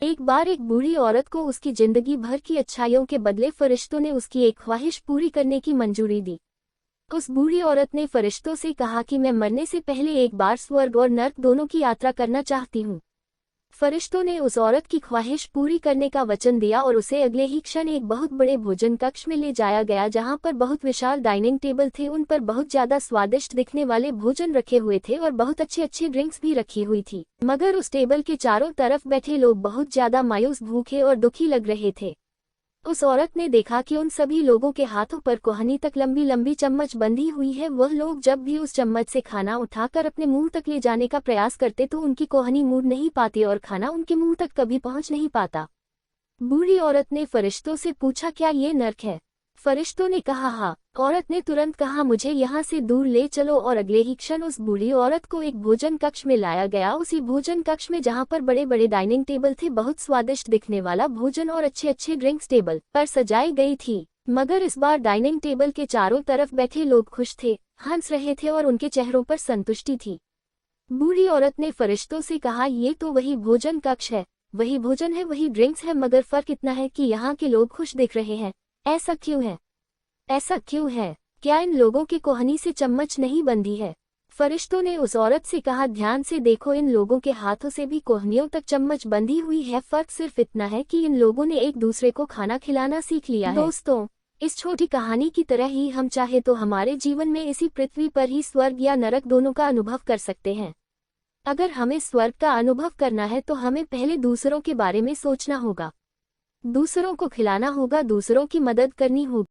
एक बार एक बूढ़ी औरत को उसकी जिंदगी भर की अच्छाइयों के बदले फरिश्तों ने उसकी एक ख्वाहिश पूरी करने की मंजूरी दी। उस बूढ़ी औरत ने फरिश्तों से कहा कि मैं मरने से पहले एक बार स्वर्ग और नर्क दोनों की यात्रा करना चाहती हूँ। फरिश्तों ने उस औरत की ख्वाहिश पूरी करने का वचन दिया और उसे अगले ही क्षण एक बहुत बड़े भोजन कक्ष में ले जाया गया, जहां पर बहुत विशाल डाइनिंग टेबल थे। उन पर बहुत ज्यादा स्वादिष्ट दिखने वाले भोजन रखे हुए थे और बहुत अच्छी अच्छी ड्रिंक्स भी रखी हुई थी। मगर उस टेबल के चारों तरफ बैठे लोग बहुत ज्यादा मायूस, भूखे और दुखी लग रहे थे। उस औरत ने देखा कि उन सभी लोगों के हाथों पर कोहनी तक लंबी लंबी चम्मच बंधी हुई है। वह लोग जब भी उस चम्मच से खाना उठाकर अपने मुंह तक ले जाने का प्रयास करते तो उनकी कोहनी मुड़ नहीं पाती और खाना उनके मुंह तक कभी पहुंच नहीं पाता। बूढ़ी औरत ने फरिश्तों से पूछा, क्या ये नर्क है? फरिश्तों ने कहा हाँ। औरत ने तुरंत कहा, मुझे यहाँ से दूर ले चलो, और अगले ही क्षण उस बूढ़ी औरत को एक भोजन कक्ष में लाया गया। उसी भोजन कक्ष में जहाँ पर बड़े बड़े डाइनिंग टेबल थे, बहुत स्वादिष्ट दिखने वाला भोजन और अच्छे अच्छे ड्रिंक्स टेबल पर सजाई गई थी। मगर इस बार डाइनिंग टेबल के चारों तरफ बैठे लोग खुश थे, हंस रहे थे और उनके चेहरों पर संतुष्टि थी। बूढ़ी औरत ने फरिश्तों से कहा, ये तो वही भोजन कक्ष है, वही भोजन है, वही ड्रिंक्स है, मगर फर्क इतना है कि यहाँ के लोग खुश दिख रहे हैं। ऐसा क्यों है? ऐसा क्यों है? क्या इन लोगों की कोहनी से चम्मच नहीं बंधी है? फरिश्तों ने उस औरत से कहा, ध्यान से देखो, इन लोगों के हाथों से भी कोहनियों तक चम्मच बंधी हुई है। फर्क सिर्फ इतना है कि इन लोगों ने एक दूसरे को खाना खिलाना सीख लिया है। दोस्तों, इस छोटी कहानी की तरह ही हम चाहे तो हमारे जीवन में इसी पृथ्वी पर ही स्वर्ग या नरक दोनों का अनुभव कर सकते हैं। अगर हमें स्वर्ग का अनुभव करना है तो हमें पहले दूसरों के बारे में सोचना होगा, दूसरों को खिलाना होगा, दूसरों की मदद करनी होगी।